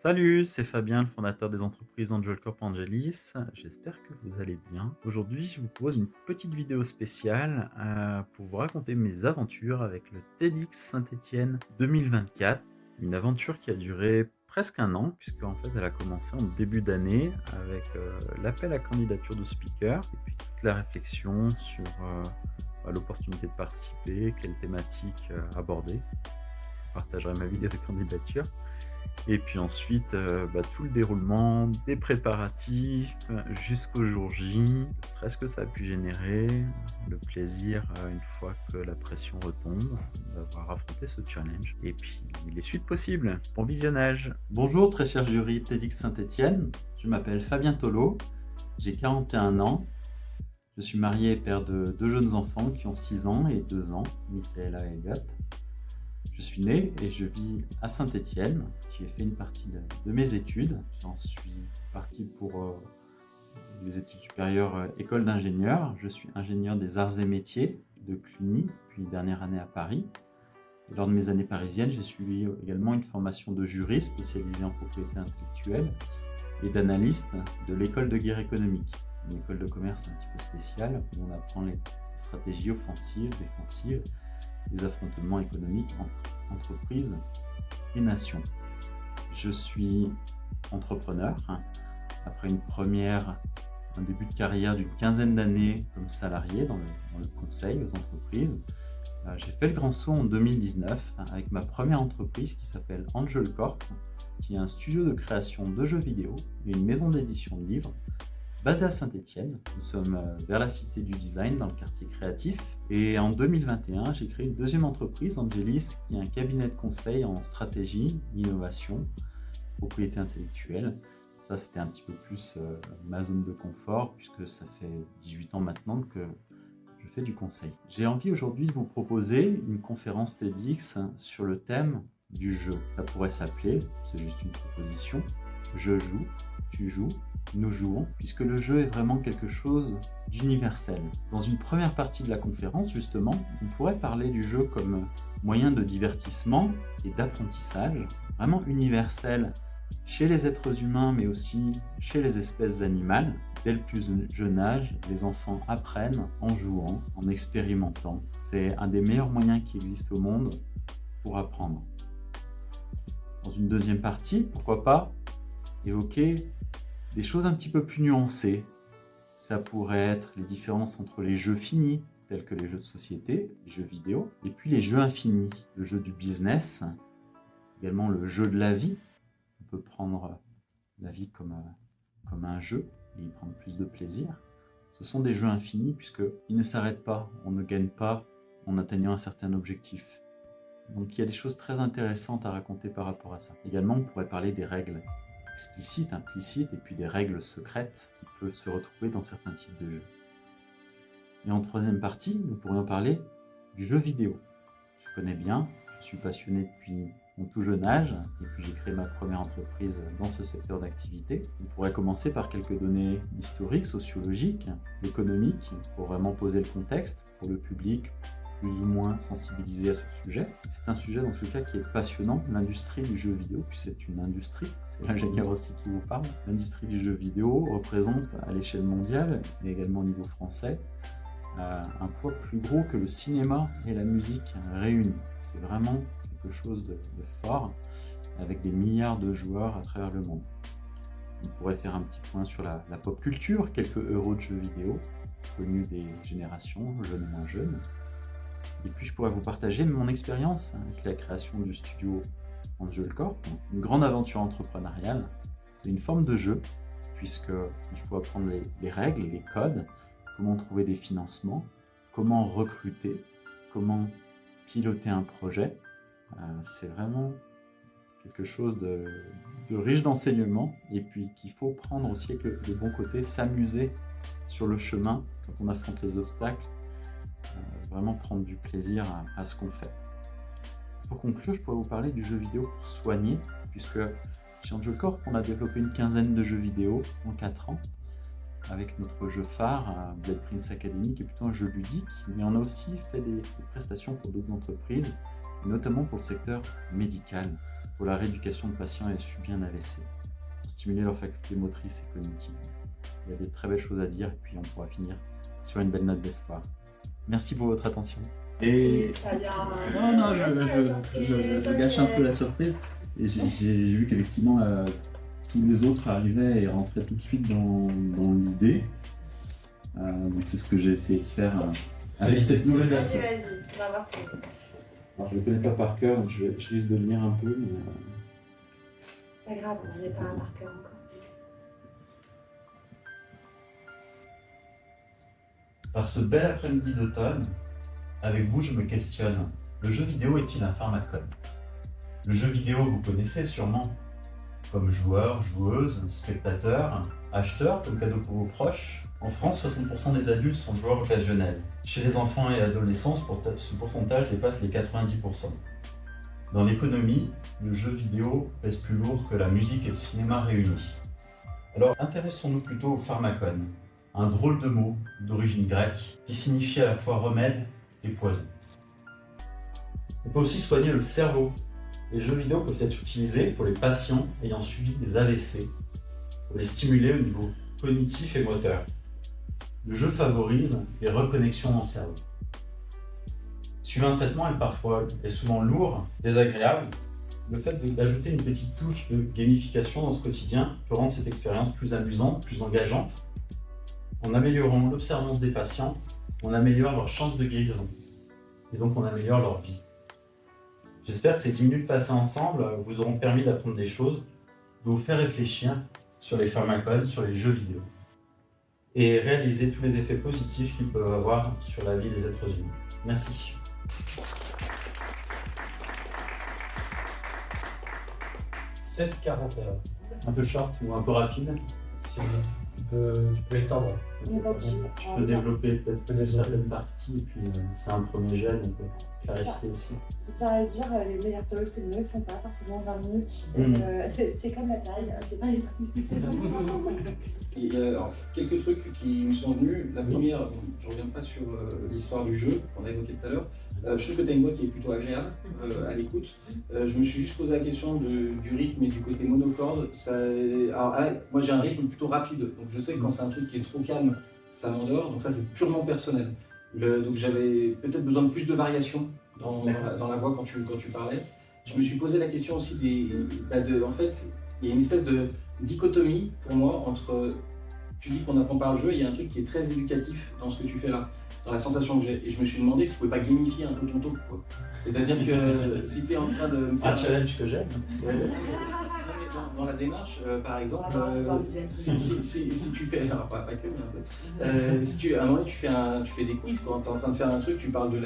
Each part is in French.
Salut, c'est Fabien, le fondateur des entreprises Angel Corp Angelis. J'espère que vous allez bien. Aujourd'hui, je vous propose une petite vidéo spéciale pour vous raconter mes aventures avec le TEDx Saint-Étienne 2024. Une aventure qui a duré presque un an, puisque en fait, elle a commencé en début d'année avec l'appel à candidature de speaker et puis toute la réflexion sur l'opportunité de participer, quelle thématique aborder. Je partagerai ma vidéo de candidature. Et puis ensuite, tout le déroulement des préparatifs, jusqu'au jour J, le stress que ça a pu générer, le plaisir, une fois que la pression retombe, d'avoir affronté ce challenge et puis les suites possibles. Bon visionnage! Bonjour très cher jury TEDx Saint-Étienne, je m'appelle Fabien Tolo, j'ai 41 ans, je suis marié et père de 2 jeunes enfants qui ont 6 ans et 2 ans, Michaela et Elliot. Je suis né et je vis à Saint-Étienne. J'y ai fait une partie de mes études. J'en suis parti pour les études supérieures école d'ingénieur. Je suis ingénieur des arts et métiers de Cluny, puis dernière année à Paris. Et lors de mes années parisiennes, j'ai suivi également une formation de juriste spécialisée en propriété intellectuelle et d'analyste de l'école de guerre économique. C'est une école de commerce un petit peu spéciale où on apprend les stratégies offensives, défensives, des affrontements économiques entre entreprises et nations. Je suis entrepreneur. Après un début de carrière d'une quinzaine d'années comme salarié dans le conseil aux entreprises, j'ai fait le grand saut en 2019 avec ma première entreprise qui s'appelle Angel Corp, qui est un studio de création de jeux vidéo et une maison d'édition de livres basée à Saint-Étienne. Nous sommes vers la Cité du Design, dans le quartier créatif. Et en 2021, j'ai créé une deuxième entreprise, Angelis, qui est un cabinet de conseil en stratégie, innovation, propriété intellectuelle. Ça, c'était un petit peu plus ma zone de confort, puisque ça fait 18 ans maintenant que je fais du conseil. J'ai envie aujourd'hui de vous proposer une conférence TEDx sur le thème du jeu. Ça pourrait s'appeler, c'est juste une proposition, je joue, tu joues, nous jouons, puisque le jeu est vraiment quelque chose d'universel. Dans une première partie de la conférence, justement, on pourrait parler du jeu comme moyen de divertissement et d'apprentissage, vraiment universel chez les êtres humains, mais aussi chez les espèces animales. Dès le plus jeune âge, les enfants apprennent en jouant, en expérimentant. C'est un des meilleurs moyens qui existent au monde pour apprendre. Dans une deuxième partie, pourquoi pas évoquer des choses un petit peu plus nuancées. Ça pourrait être les différences entre les jeux finis, tels que les jeux de société, les jeux vidéo, et puis les jeux infinis, le jeu du business, également le jeu de la vie. On peut prendre la vie comme un jeu et y prendre plus de plaisir. Ce sont des jeux infinis puisqu'ils ne s'arrêtent pas, on ne gagne pas en atteignant un certain objectif. Donc il y a des choses très intéressantes à raconter par rapport à ça. Également, on pourrait parler des règles explicites, implicites, et puis des règles secrètes qui peuvent se retrouver dans certains types de jeux. Et en troisième partie, nous pourrions parler du jeu vidéo. Je connais bien, je suis passionné depuis mon tout jeune âge, et puis j'ai créé ma première entreprise dans ce secteur d'activité. On pourrait commencer par quelques données historiques, sociologiques, économiques, pour vraiment poser le contexte pour le public, plus ou moins sensibilisé à ce sujet. C'est un sujet dans ce cas qui est passionnant, l'industrie du jeu vidéo, puis c'est une industrie, c'est l'ingénieur aussi qui vous parle. L'industrie du jeu vidéo représente à l'échelle mondiale, mais également au niveau français, un poids plus gros que le cinéma et la musique réunis. C'est vraiment quelque chose de fort, avec des milliards de joueurs à travers le monde. On pourrait faire un petit point sur la pop culture, quelques héros de jeux vidéo, connus des générations, jeunes et moins jeunes. Et puis je pourrais vous partager mon expérience avec la création du studio Angel Corp, une grande aventure entrepreneuriale. C'est une forme de jeu, puisqu'il faut apprendre les règles, les codes, comment trouver des financements, comment recruter, comment piloter un projet. C'est vraiment quelque chose de riche d'enseignements, et puis qu'il faut prendre aussi avec le bon côté, s'amuser sur le chemin quand on affronte les obstacles. Vraiment prendre du plaisir à ce qu'on fait. Pour conclure, je pourrais vous parler du jeu vidéo pour soigner, puisque chez Angel Corp, on a développé une quinzaine de jeux vidéo en 4 ans, avec notre jeu phare, Blood Prince Academy, qui est plutôt un jeu ludique, mais on a aussi fait des prestations pour d'autres entreprises, notamment pour le secteur médical. pour la rééducation de patients ayant subi un AVC, pour stimuler leurs facultés motrices et cognitives. Il y a des très belles choses à dire et puis on pourra finir sur une belle note d'espoir. Merci pour votre attention. Et non, je gâche un peu la surprise. Et j'ai vu qu'effectivement tous les autres arrivaient et rentraient tout de suite dans l'idée. Donc c'est ce que j'ai essayé de faire avec cette nouvelle version. Vas-y, on va voir si... Alors je ne le connais pas par cœur, donc je risque de le lire un peu. Mais c'est pas grave, on n'est pas par cœur encore. Par ce bel après-midi d'automne, avec vous je me questionne, le jeu vidéo est-il un pharmacone? Le jeu vidéo vous connaissez sûrement, comme joueur, joueuse, spectateur, acheteur comme cadeau pour vos proches. En France, 60% des adultes sont joueurs occasionnels. Chez les enfants et adolescents, ce pourcentage dépasse les 90%. Dans l'économie, le jeu vidéo pèse plus lourd que la musique et le cinéma réunis. Alors intéressons-nous plutôt au pharmacone, un drôle de mot d'origine grecque qui signifie à la fois remède et poison. On peut aussi soigner le cerveau. Les jeux vidéo peuvent être utilisés pour les patients ayant subi des AVC, pour les stimuler au niveau cognitif et moteur. Le jeu favorise les reconnexions dans le cerveau. Suivre un traitement est souvent lourd, désagréable. Le fait d'ajouter une petite touche de gamification dans ce quotidien peut rendre cette expérience plus amusante, plus engageante. En améliorant l'observance des patients, on améliore leurs chances de guérison. Et donc on améliore leur vie. J'espère que ces 10 minutes passées ensemble vous auront permis d'apprendre des choses, de vous faire réfléchir sur les pharmacones, sur les jeux vidéo, et réaliser tous les effets positifs qu'ils peuvent avoir sur la vie des êtres humains. Merci. « 7,41. Un peu short ou un peu rapide? C'est bien. Tu peux étendre. Tu peux développer peut-être certaines parties, et puis c'est un premier gel, on peut clarifier aussi. Je tiens à dire, les meilleurs talks que ne font pas forcément 20 minutes. C'est comme la taille, c'est pas les Il y a alors, quelques trucs qui me sont venus. La première, bon, je ne reviens pas sur l'histoire du jeu qu'on a évoqué tout à l'heure. Je trouve que tu as une voix qui est plutôt agréable à l'écoute. Je me suis juste posé la question du rythme et du côté monocorde. Moi j'ai un rythme plutôt rapide, donc je sais que quand c'est un truc qui est trop calme, ça m'endort. Donc ça c'est purement personnel. Donc j'avais peut-être besoin de plus de variation dans la voix quand tu parlais. Je me suis posé la question aussi en fait, il y a une espèce de dichotomie pour moi entre, tu dis qu'on n'apprend pas le jeu, et il y a un truc qui est très éducatif dans ce que tu fais là, dans la sensation que j'ai. Et je me suis demandé si tu pouvais pas gamifier un peu ton talk, quoi. C'est-à-dire que si tu es en train de me faire... Un challenge que j'aime. Dans la démarche, par exemple, si tu fais, alors pas que, mais un peu, si à un moment tu fais des quiz, quand tu es en train de faire un truc, tu parles de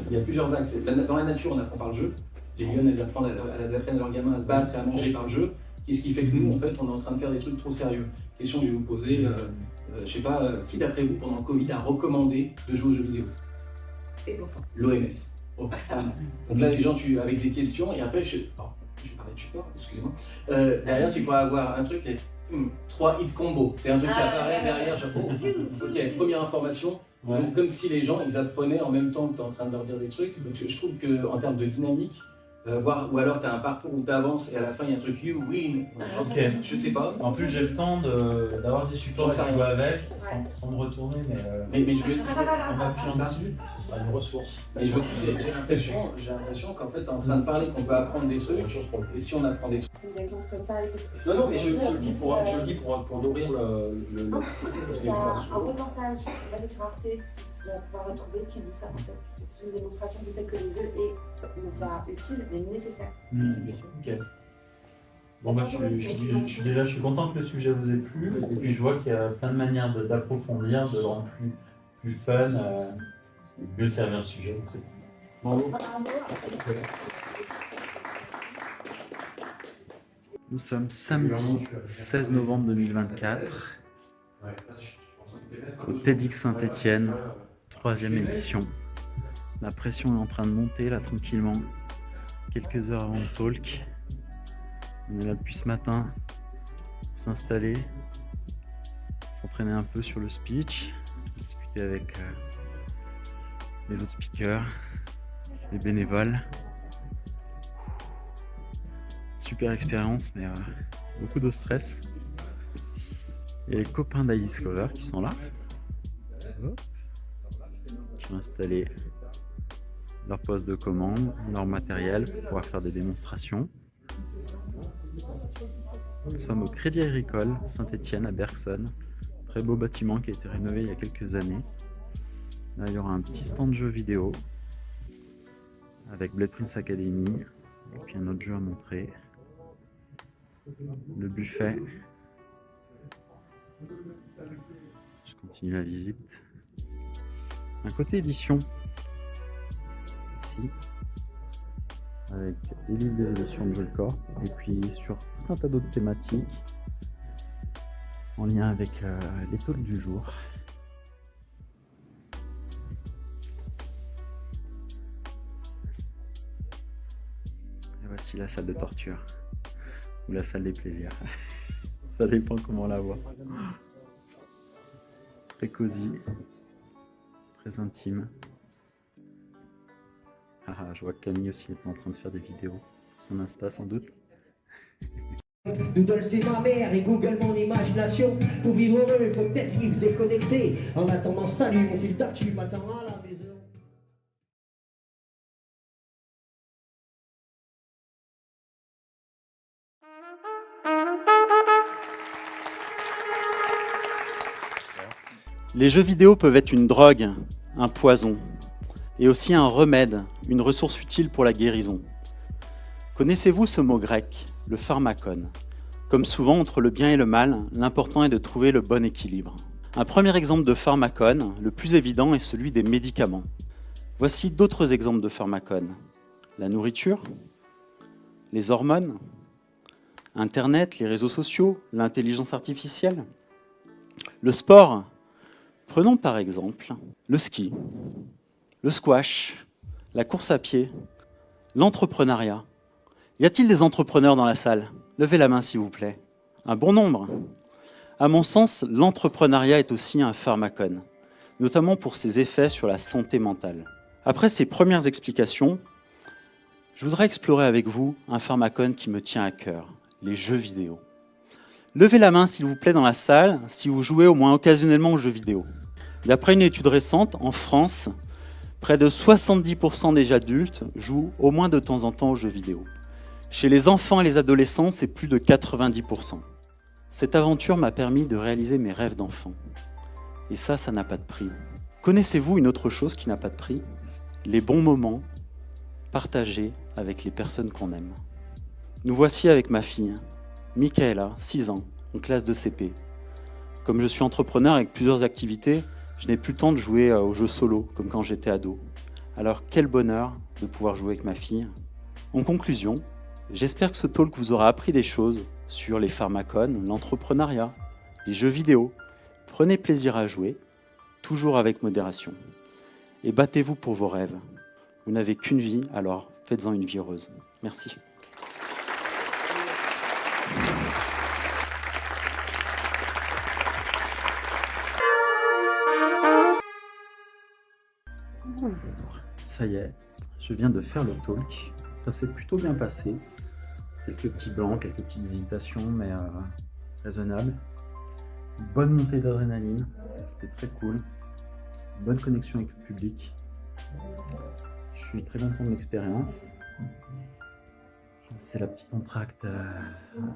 il y a plusieurs axes. Dans la nature, on apprend par le jeu. Les lionnes, elles apprennent à leurs gamins à se battre et à manger par le jeu. Qu'est-ce qui fait que nous, en fait, on est en train de faire des trucs trop sérieux? Question que je vais vous poser, je sais pas, qui d'après vous, pendant le Covid, a recommandé de jouer aux jeux vidéo? Et pourtant. L'OMS. Oh, donc là, les gens, avec des questions, et après, je vais parler de support, excusez-moi. Derrière, tu pourrais avoir un truc, 3 hits combo. C'est un truc qui apparaît derrière, ok, première information. Ouais. Donc, comme si les gens, ils apprenaient en même temps que tu es en train de leur dire des trucs. Donc, je trouve qu'en termes de dynamique, ou alors tu as un parcours où tu avances et à la fin il y a un truc you win. Ok. Je sais pas. En plus, j'ai le temps d'avoir des supports à jouer avec, sans me retourner, mais je vais en appuyant dessus, ce sera une ressource. Mais j'ai l'impression qu'en fait tu es en train de parler qu'on peut apprendre des trucs, et si on apprend des trucs. Non, mais je le dis pour nourrir le. Il y a un reportage sur Arte, on va pouvoir retrouver qui dit ça en fait. C'est une démonstration du fait que le jeu est pas utile mais nécessaire. Ok. Bon bah je suis content que le sujet vous ait plu, et puis je vois qu'il y a plein de manières d'approfondir, de le rendre plus fun, et mieux servir le sujet. Donc c'est bravo. Nous sommes samedi 16 novembre 2024 au TEDx Saint-Étienne, 3e édition. La pression est en train de monter là tranquillement, quelques heures avant le talk. On est là depuis ce matin pour s'installer, s'entraîner un peu sur le speech, discuter avec les autres speakers, les bénévoles. Super expérience, mais beaucoup de stress. Et les copains d'iDiscover qui sont là. Hop. Je vais installer leur poste de commande, leur matériel pour pouvoir faire des démonstrations. Nous sommes au Crédit Agricole Saint-Étienne à Bergson. Très beau bâtiment qui a été rénové il y a quelques années. Là, il y aura un petit stand de jeux vidéo avec Blade Prince Academy et puis un autre jeu à montrer. Le buffet. Je continue la visite. Un côté édition. Ici. Avec des livres des éditions de Jolcorp. Et puis sur tout un tas d'autres thématiques en lien avec les talks du jour. Et voici la salle de torture. Ou la salle des plaisirs. Ça dépend comment on la voit. Très cosy. Très intime. Ah, je vois que Camille aussi était en train de faire des vidéos pour son Insta sans doute. Doodle c'est ma mère et Google mon imagination. Pour vivre heureux, faut peut-être vivre déconnecté. En attendant, salut mon fil d'actu, m'attends à la maison. Les jeux vidéo peuvent être une drogue, un poison, et aussi un remède, une ressource utile pour la guérison. Connaissez-vous ce mot grec, le pharmakon? Comme souvent entre le bien et le mal, l'important est de trouver le bon équilibre. Un premier exemple de pharmakon, le plus évident, est celui des médicaments. Voici d'autres exemples de pharmakon. La nourriture, les hormones, Internet, les réseaux sociaux, l'intelligence artificielle, le sport. Prenons par exemple le ski, le squash, la course à pied, l'entrepreneuriat. Y a-t-il des entrepreneurs dans la salle? Levez la main s'il vous plaît. Un bon nombre. À mon sens, l'entrepreneuriat est aussi un pharmakon, notamment pour ses effets sur la santé mentale. Après ces premières explications, je voudrais explorer avec vous un pharmakon qui me tient à cœur, les jeux vidéo. Levez la main s'il vous plaît dans la salle si vous jouez au moins occasionnellement aux jeux vidéo. D'après une étude récente, en France, près de 70% des adultes jouent au moins de temps en temps aux jeux vidéo. Chez les enfants et les adolescents, c'est plus de 90%. Cette aventure m'a permis de réaliser mes rêves d'enfant. Et ça n'a pas de prix. Connaissez-vous une autre chose qui n'a pas de prix? Les bons moments partagés avec les personnes qu'on aime. Nous voici avec ma fille, Michaela, 6 ans, en classe de CP. Comme je suis entrepreneur avec plusieurs activités, je n'ai plus le temps de jouer aux jeux solo, comme quand j'étais ado. Alors quel bonheur de pouvoir jouer avec ma fille. En conclusion, j'espère que ce talk vous aura appris des choses sur les pharmakon, l'entrepreneuriat, les jeux vidéo. Prenez plaisir à jouer, toujours avec modération. Et battez-vous pour vos rêves. Vous n'avez qu'une vie, alors faites-en une vie heureuse. Merci. Ça y est, je viens de faire le talk. Ça s'est plutôt bien passé. Quelques petits blancs, quelques petites hésitations, mais raisonnables. Bonne montée d'adrénaline, c'était très cool. Bonne connexion avec le public. Je suis très content de l'expérience. C'est la petite entracte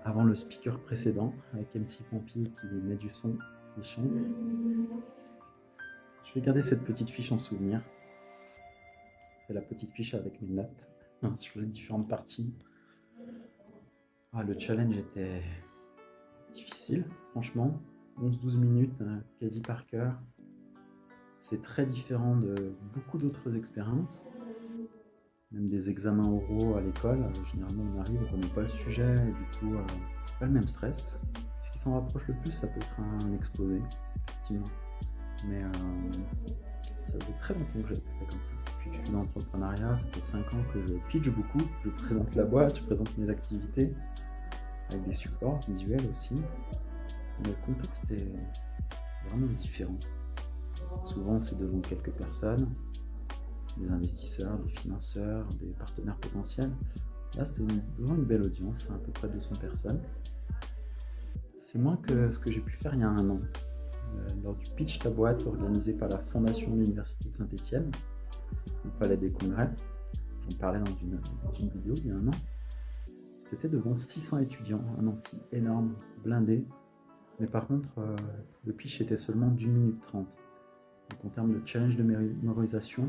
avant le speaker précédent, avec MC Pampi qui met du son, qui chante. Je vais garder cette petite fiche en souvenir. C'est la petite fiche avec mes notes sur les différentes parties. Le challenge était difficile, franchement. 11-12 minutes, quasi par cœur. C'est très différent de beaucoup d'autres expériences. Même des examens oraux à l'école. Généralement, on arrive, on ne connaît pas le sujet, et du coup, c'est pas le même stress. Ce qui s'en rapproche le plus, ça peut être un exposé, effectivement. Mais ça fait très longtemps que j'ai fait comme ça. Depuis que je suis dans l'entrepreneuriat, ça fait 5 ans que je pitch beaucoup. Je présente la boîte, je présente mes activités, avec des supports visuels aussi. Mais le contexte est vraiment différent. Souvent, c'est devant quelques personnes, des investisseurs, des financeurs, des partenaires potentiels. Là, c'était vraiment une belle audience, à peu près 200 personnes. C'est moins que ce que j'ai pu faire il y a un an, lors du pitch ta boîte organisé par la Fondation de l'Université de Saint-Étienne, au Palais des Congrès. J'en parlais dans une vidéo il y a un an. C'était devant 600 étudiants, un amphi énorme, blindé. Mais par contre, le pitch était seulement d'1 minute 30. Donc en termes de challenge de mémorisation,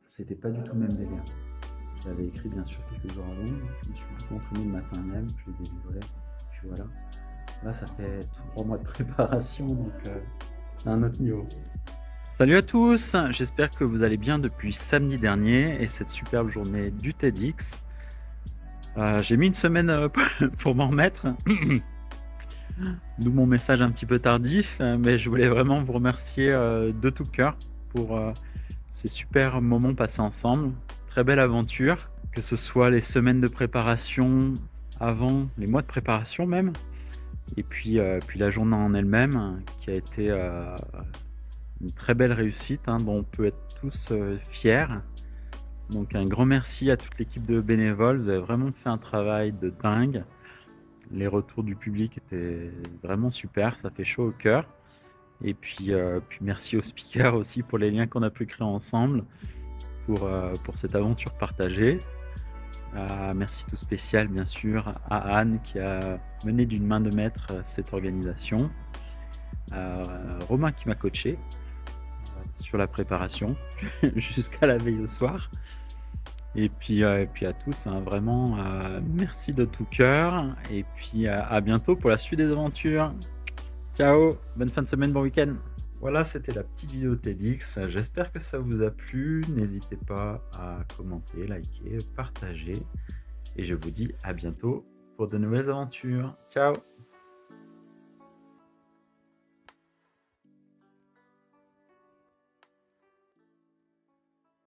c'était pas du tout le même délire. Je l'avais écrit bien sûr quelques jours avant, je me suis beaucoup entraîné le matin même, je l'ai délivré, puis voilà. Là ça fait 3 mois de préparation, donc c'est un autre niveau. Salut à tous, j'espère que vous allez bien depuis samedi dernier et cette superbe journée du TEDx. J'ai mis une semaine pour m'en remettre, d'où mon message un petit peu tardif, mais je voulais vraiment vous remercier de tout cœur pour ces super moments passés ensemble. Très belle aventure, que ce soit les semaines de préparation avant, les mois de préparation même, et puis la journée en elle-même qui a été une très belle réussite dont on peut être tous fiers. Donc un grand merci à toute l'équipe de bénévoles, vous avez vraiment fait un travail de dingue. Les retours du public étaient vraiment super, ça fait chaud au cœur. Et puis merci aux speakers aussi pour les liens qu'on a pu créer ensemble pour cette aventure partagée. Merci tout spécial bien sûr à Anne qui a mené d'une main de maître cette organisation, Romain qui m'a coaché sur la préparation jusqu'à la veille au soir, et puis à tous vraiment merci de tout cœur, et puis à bientôt pour la suite des aventures. Ciao, bonne fin de semaine, bon week-end. Voilà, c'était la petite vidéo TEDx. J'espère que ça vous a plu. N'hésitez pas à commenter, liker, partager. Et je vous dis à bientôt pour de nouvelles aventures. Ciao!